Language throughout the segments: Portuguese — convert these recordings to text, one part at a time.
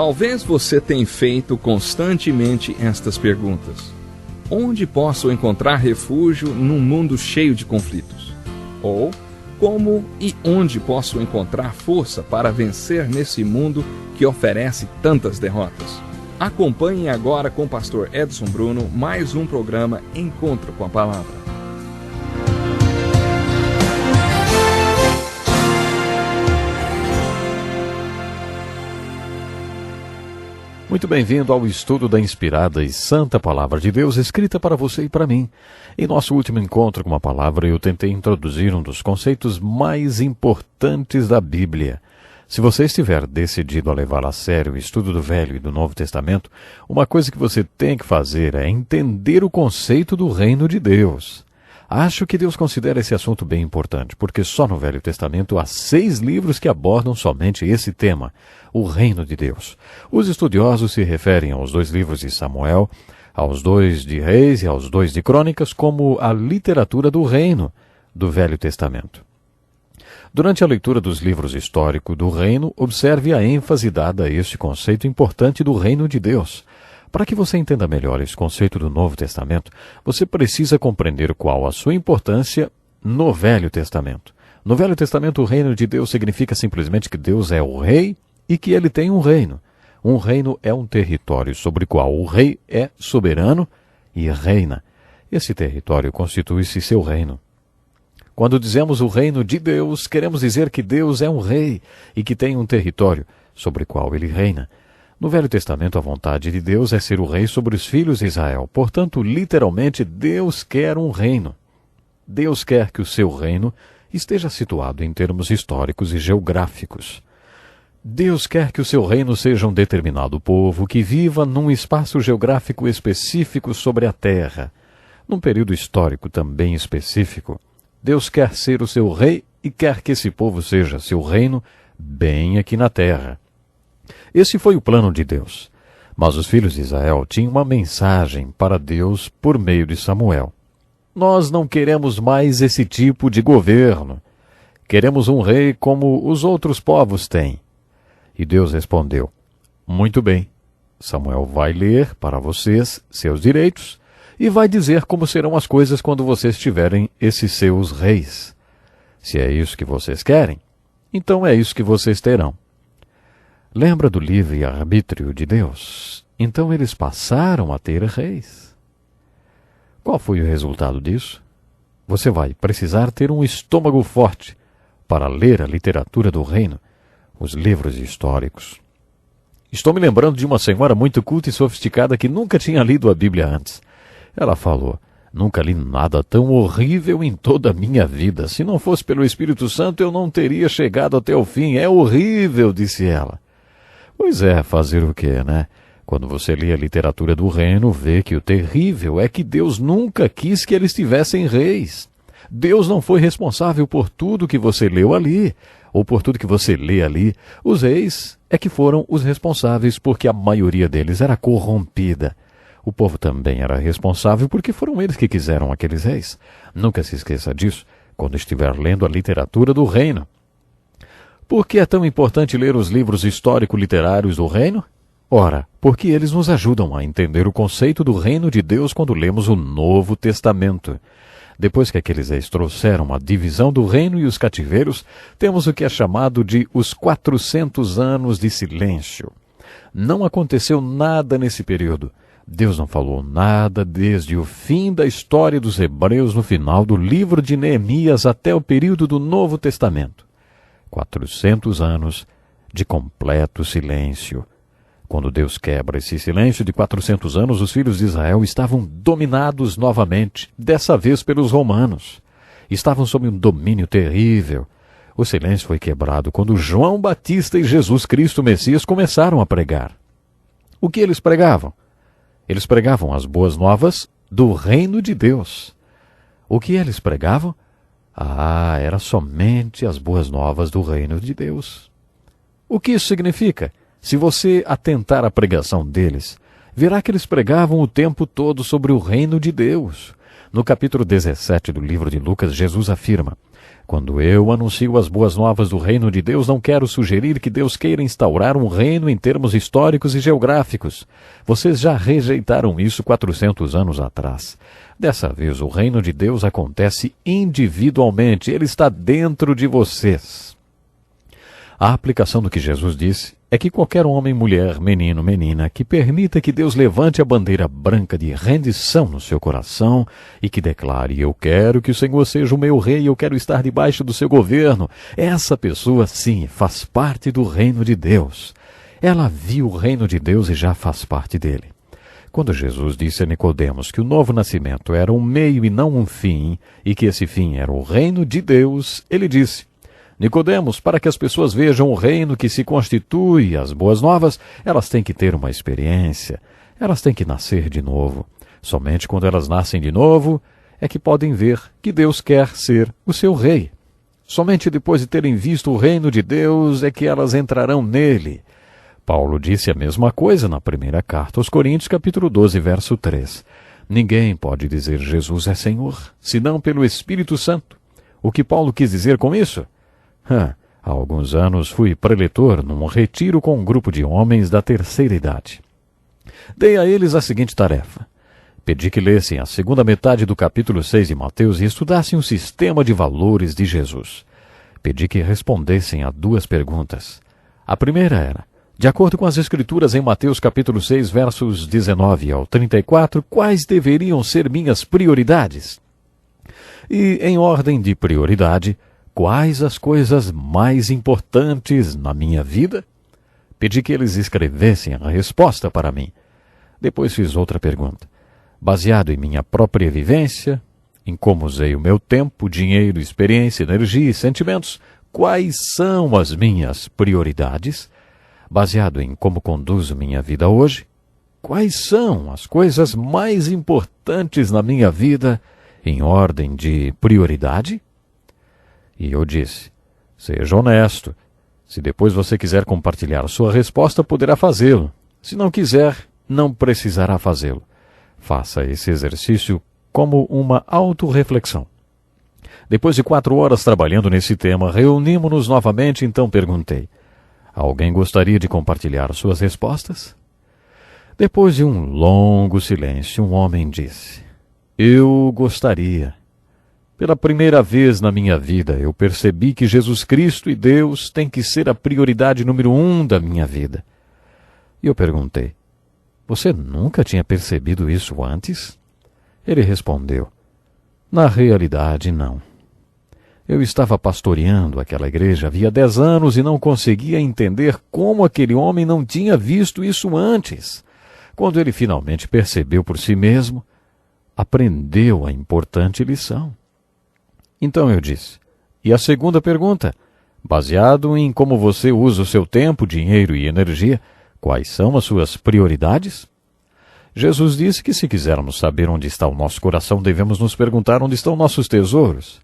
Talvez você tenha feito constantemente estas perguntas. Onde posso encontrar refúgio num mundo cheio de conflitos? Ou, como e onde posso encontrar força para vencer nesse mundo que oferece tantas derrotas? Acompanhe agora com o pastor Edson Bruno mais um programa Encontro com a Palavra. Muito bem-vindo ao estudo da inspirada e santa Palavra de Deus, escrita para você e para mim. Em nosso último encontro com a Palavra, eu tentei introduzir um dos conceitos mais importantes da Bíblia. Se você estiver decidido a levar a sério o estudo do Velho e do Novo Testamento, uma coisa que você tem que fazer é entender o conceito do reino de Deus. Acho que Deus considera esse assunto bem importante, porque só no Velho Testamento há 6 livros que abordam somente esse tema, o reino de Deus. Os estudiosos se referem aos 2 livros de Samuel, aos 2 de Reis e aos 2 de Crônicas como a literatura do reino do Velho Testamento. Durante a leitura dos livros históricos do reino, observe a ênfase dada a este conceito importante do reino de Deus. Para que você entenda melhor esse conceito do Novo Testamento, você precisa compreender qual a sua importância no Velho Testamento. No Velho Testamento, o reino de Deus significa simplesmente que Deus é o rei e que ele tem um reino. Um reino é um território sobre o qual o rei é soberano e reina. Esse território constitui-se seu reino. Quando dizemos o reino de Deus, queremos dizer que Deus é um rei e que tem um território sobre o qual ele reina. No Velho Testamento, a vontade de Deus é ser o rei sobre os filhos de Israel. Portanto, literalmente, Deus quer um reino. Deus quer que o seu reino esteja situado em termos históricos e geográficos. Deus quer que o seu reino seja um determinado povo que viva num espaço geográfico específico sobre a terra, num período histórico também específico. Deus quer ser o seu rei e quer que esse povo seja seu reino bem aqui na terra. Esse foi o plano de Deus. Mas os filhos de Israel tinham uma mensagem para Deus por meio de Samuel. Nós não queremos mais esse tipo de governo. Queremos um rei como os outros povos têm. E Deus respondeu: muito bem, Samuel vai ler para vocês seus direitos e vai dizer como serão as coisas quando vocês tiverem esses seus reis. Se é isso que vocês querem, então é isso que vocês terão. Lembra do livre-arbítrio de Deus? Então eles passaram a ter reis. Qual foi o resultado disso? Você vai precisar ter um estômago forte para ler a literatura do reino, os livros históricos. Estou me lembrando de uma senhora muito culta e sofisticada que nunca tinha lido a Bíblia antes. Ela falou: nunca li nada tão horrível em toda a minha vida. Se não fosse pelo Espírito Santo, eu não teria chegado até o fim. É horrível, disse ela. Pois é, fazer o quê, né? Quando você lê a literatura do reino, vê que o terrível é que Deus nunca quis que eles tivessem reis. Deus não foi responsável por tudo que você leu ali, ou por tudo que você lê ali. Os reis é que foram os responsáveis porque a maioria deles era corrompida. O povo também era responsável porque foram eles que quiseram aqueles reis. Nunca se esqueça disso quando estiver lendo a literatura do reino. Por que é tão importante ler os livros histórico-literários do reino? Ora, porque eles nos ajudam a entender o conceito do reino de Deus quando lemos o Novo Testamento. Depois que aqueles reis trouxeram a divisão do reino e os cativeiros, temos o que é chamado de os 400 anos de silêncio. Não aconteceu nada nesse período. Deus não falou nada desde o fim da história dos hebreus no final do livro de Neemias até o período do Novo Testamento. 400 anos de completo silêncio. Quando Deus quebra esse silêncio de 400 anos, os filhos de Israel estavam dominados novamente, dessa vez pelos romanos. Estavam sob um domínio terrível. O silêncio foi quebrado quando João Batista e Jesus Cristo Messias começaram a pregar. O que eles pregavam? Eles pregavam as boas novas do reino de Deus. O que eles pregavam? Era somente as boas novas do reino de Deus. O que isso significa? Se você atentar à pregação deles, verá que eles pregavam o tempo todo sobre o reino de Deus. No capítulo 17 do livro de Lucas, Jesus afirma: quando eu anuncio as boas novas do reino de Deus, não quero sugerir que Deus queira instaurar um reino em termos históricos e geográficos. Vocês já rejeitaram isso 400 anos atrás. Dessa vez, o reino de Deus acontece individualmente. Ele está dentro de vocês. A aplicação do que Jesus disse é que qualquer homem, mulher, menino, menina, que permita que Deus levante a bandeira branca de rendição no seu coração e que declare: eu quero que o Senhor seja o meu rei, eu quero estar debaixo do seu governo, essa pessoa, sim, faz parte do reino de Deus. Ela viu o reino de Deus e já faz parte dele. Quando Jesus disse a Nicodemos que o novo nascimento era um meio e não um fim, e que esse fim era o reino de Deus, ele disse: Nicodemos, para que as pessoas vejam o reino que se constitui, as boas novas, elas têm que ter uma experiência, elas têm que nascer de novo. Somente quando elas nascem de novo é que podem ver que Deus quer ser o seu rei. Somente depois de terem visto o reino de Deus é que elas entrarão nele. Paulo disse a mesma coisa na primeira carta aos Coríntios, capítulo 12, verso 3. Ninguém pode dizer Jesus é Senhor, senão pelo Espírito Santo. O que Paulo quis dizer com isso? Há alguns anos fui preletor num retiro com um grupo de homens da terceira idade. Dei a eles a seguinte tarefa. Pedi que lessem a segunda metade do capítulo 6 de Mateus e estudassem o sistema de valores de Jesus. Pedi que respondessem a duas perguntas. A primeira era: de acordo com as Escrituras em Mateus capítulo 6, versos 19 ao 34, quais deveriam ser minhas prioridades? E, em ordem de prioridade, quais as coisas mais importantes na minha vida? Pedi que eles escrevessem a resposta para mim. Depois fiz outra pergunta. Baseado em minha própria vivência, em como usei o meu tempo, dinheiro, experiência, energia e sentimentos, quais são as minhas prioridades? Baseado em como conduzo minha vida hoje, quais são as coisas mais importantes na minha vida em ordem de prioridade? E eu disse: seja honesto. Se depois você quiser compartilhar sua resposta, poderá fazê-lo. Se não quiser, não precisará fazê-lo. Faça esse exercício como uma autorreflexão. Depois de 4 horas trabalhando nesse tema, reunimos-nos novamente, então perguntei: alguém gostaria de compartilhar suas respostas? Depois de um longo silêncio, um homem disse: eu gostaria. Pela primeira vez na minha vida, eu percebi que Jesus Cristo e Deus têm que ser a prioridade número 1 da minha vida. E eu perguntei: você nunca tinha percebido isso antes? Ele respondeu: na realidade, não. Eu estava pastoreando aquela igreja havia 10 anos e não conseguia entender como aquele homem não tinha visto isso antes. Quando ele finalmente percebeu por si mesmo, aprendeu a importante lição. Então eu disse: e a segunda pergunta? Baseado em como você usa o seu tempo, dinheiro e energia, quais são as suas prioridades? Jesus disse que se quisermos saber onde está o nosso coração, devemos nos perguntar onde estão nossos tesouros.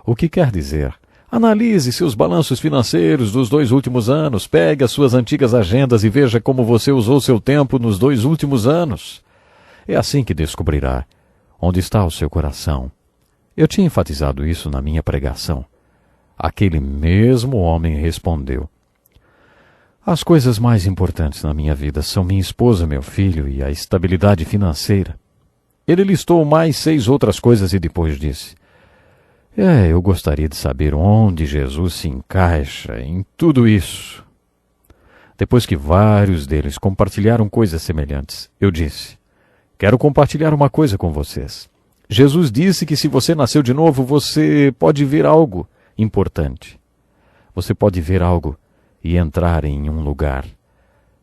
O que quer dizer? Analise seus balanços financeiros dos 2 últimos anos, pegue as suas antigas agendas e veja como você usou seu tempo nos 2 últimos anos. É assim que descobrirá onde está o seu coração. Eu tinha enfatizado isso na minha pregação. Aquele mesmo homem respondeu: as coisas mais importantes na minha vida são minha esposa, meu filho e a estabilidade financeira. Ele listou mais 6 outras coisas e depois disse: eu gostaria de saber onde Jesus se encaixa em tudo isso. Depois que vários deles compartilharam coisas semelhantes, eu disse: quero compartilhar uma coisa com vocês. Jesus disse que se você nasceu de novo, você pode ver algo importante. Você pode ver algo e entrar em um lugar.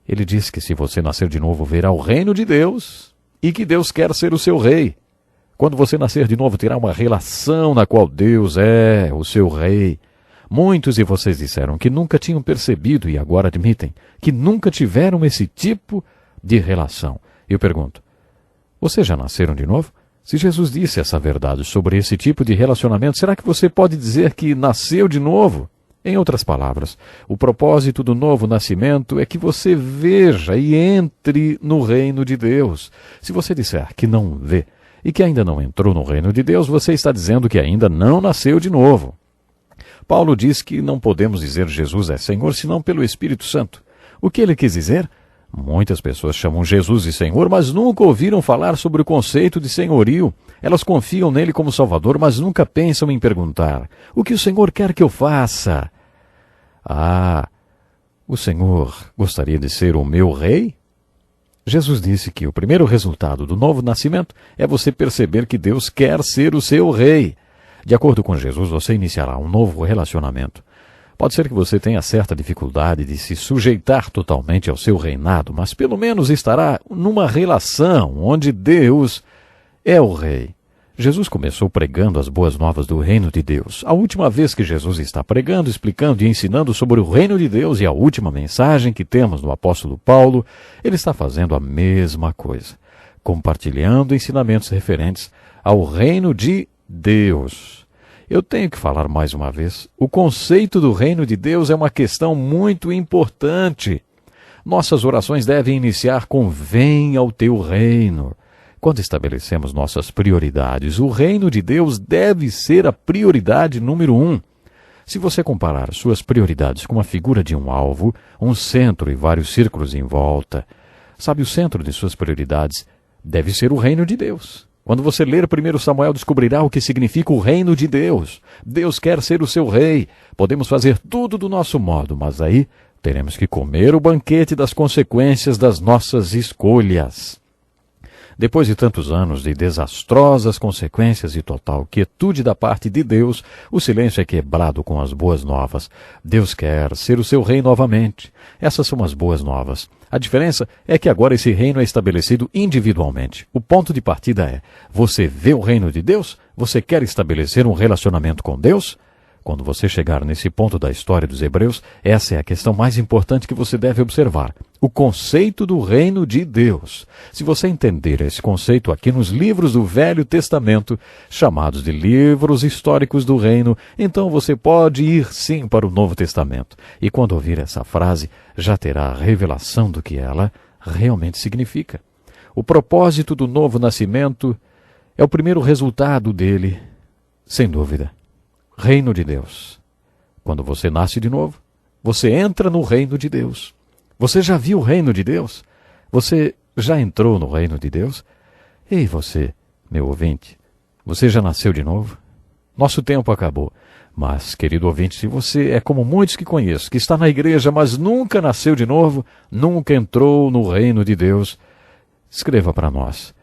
Ele disse que se você nascer de novo, verá o reino de Deus e que Deus quer ser o seu rei. Quando você nascer de novo, terá uma relação na qual Deus é o seu rei. Muitos de vocês disseram que nunca tinham percebido e agora admitem que nunca tiveram esse tipo de relação. Eu pergunto: vocês já nasceram de novo? Se Jesus disse essa verdade sobre esse tipo de relacionamento, será que você pode dizer que nasceu de novo? Em outras palavras, o propósito do novo nascimento é que você veja e entre no reino de Deus. Se você disser que não vê, e que ainda não entrou no reino de Deus, você está dizendo que ainda não nasceu de novo. Paulo diz que não podemos dizer Jesus é Senhor senão pelo Espírito Santo. O que ele quis dizer? Muitas pessoas chamam Jesus de Senhor, mas nunca ouviram falar sobre o conceito de senhorio. Elas confiam nele como Salvador, mas nunca pensam em perguntar: o que o Senhor quer que eu faça? O Senhor gostaria de ser o meu rei? Jesus disse que o primeiro resultado do novo nascimento é você perceber que Deus quer ser o seu rei. De acordo com Jesus, você iniciará um novo relacionamento. Pode ser que você tenha certa dificuldade de se sujeitar totalmente ao seu reinado, mas pelo menos estará numa relação onde Deus é o rei. Jesus começou pregando as boas novas do reino de Deus. A última vez que Jesus está pregando, explicando e ensinando sobre o reino de Deus e a última mensagem que temos no apóstolo Paulo, ele está fazendo a mesma coisa, compartilhando ensinamentos referentes ao reino de Deus. Eu tenho que falar mais uma vez, o conceito do reino de Deus é uma questão muito importante. Nossas orações devem iniciar com venha o teu reino. Quando estabelecemos nossas prioridades, o reino de Deus deve ser a prioridade número 1. Se você comparar suas prioridades com a figura de um alvo, um centro e vários círculos em volta, sabe, o centro de suas prioridades deve ser o reino de Deus. Quando você ler 1 Samuel, descobrirá o que significa o reino de Deus. Deus quer ser o seu rei. Podemos fazer tudo do nosso modo, mas aí teremos que comer o banquete das consequências das nossas escolhas. Depois de tantos anos de desastrosas consequências e total quietude da parte de Deus, o silêncio é quebrado com as boas novas. Deus quer ser o seu rei novamente. Essas são as boas novas. A diferença é que agora esse reino é estabelecido individualmente. O ponto de partida é: você vê o reino de Deus? Você quer estabelecer um relacionamento com Deus? Quando você chegar nesse ponto da história dos Hebreus, essa é a questão mais importante que você deve observar. O conceito do reino de Deus. Se você entender esse conceito aqui nos livros do Velho Testamento, chamados de livros históricos do reino, então você pode ir sim para o Novo Testamento. E quando ouvir essa frase, já terá a revelação do que ela realmente significa. O propósito do novo nascimento é o primeiro resultado dele, sem dúvida. Reino de Deus. Quando você nasce de novo, você entra no reino de Deus. Você já viu o reino de Deus? Você já entrou no reino de Deus? Ei, você, meu ouvinte, você já nasceu de novo? Nosso tempo acabou. Mas, querido ouvinte, se você é como muitos que conheço, que está na igreja, mas nunca nasceu de novo, nunca entrou no reino de Deus, escreva para nós.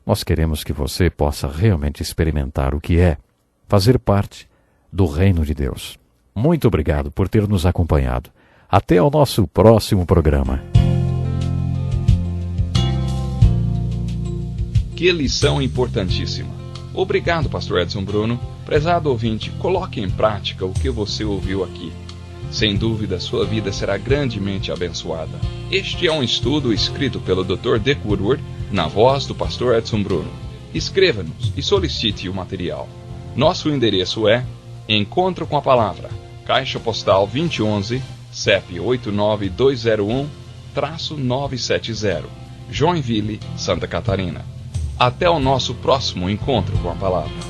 Nós queremos que você possa realmente experimentar o que é fazer parte do reino de Deus. Muito obrigado por ter nos acompanhado. Até o nosso próximo programa. Que lição importantíssima. Obrigado, Pastor Edson Bruno. Prezado ouvinte, coloque em prática o que você ouviu aqui. Sem dúvida, sua vida será grandemente abençoada. Este é um estudo escrito pelo Dr. Dick Woodward, na voz do Pastor Edson Bruno. Escreva-nos e solicite o material. Nosso endereço é Encontro com a Palavra, Caixa Postal 2011, CEP 89201-970, Joinville, Santa Catarina. Até o nosso próximo encontro com a Palavra.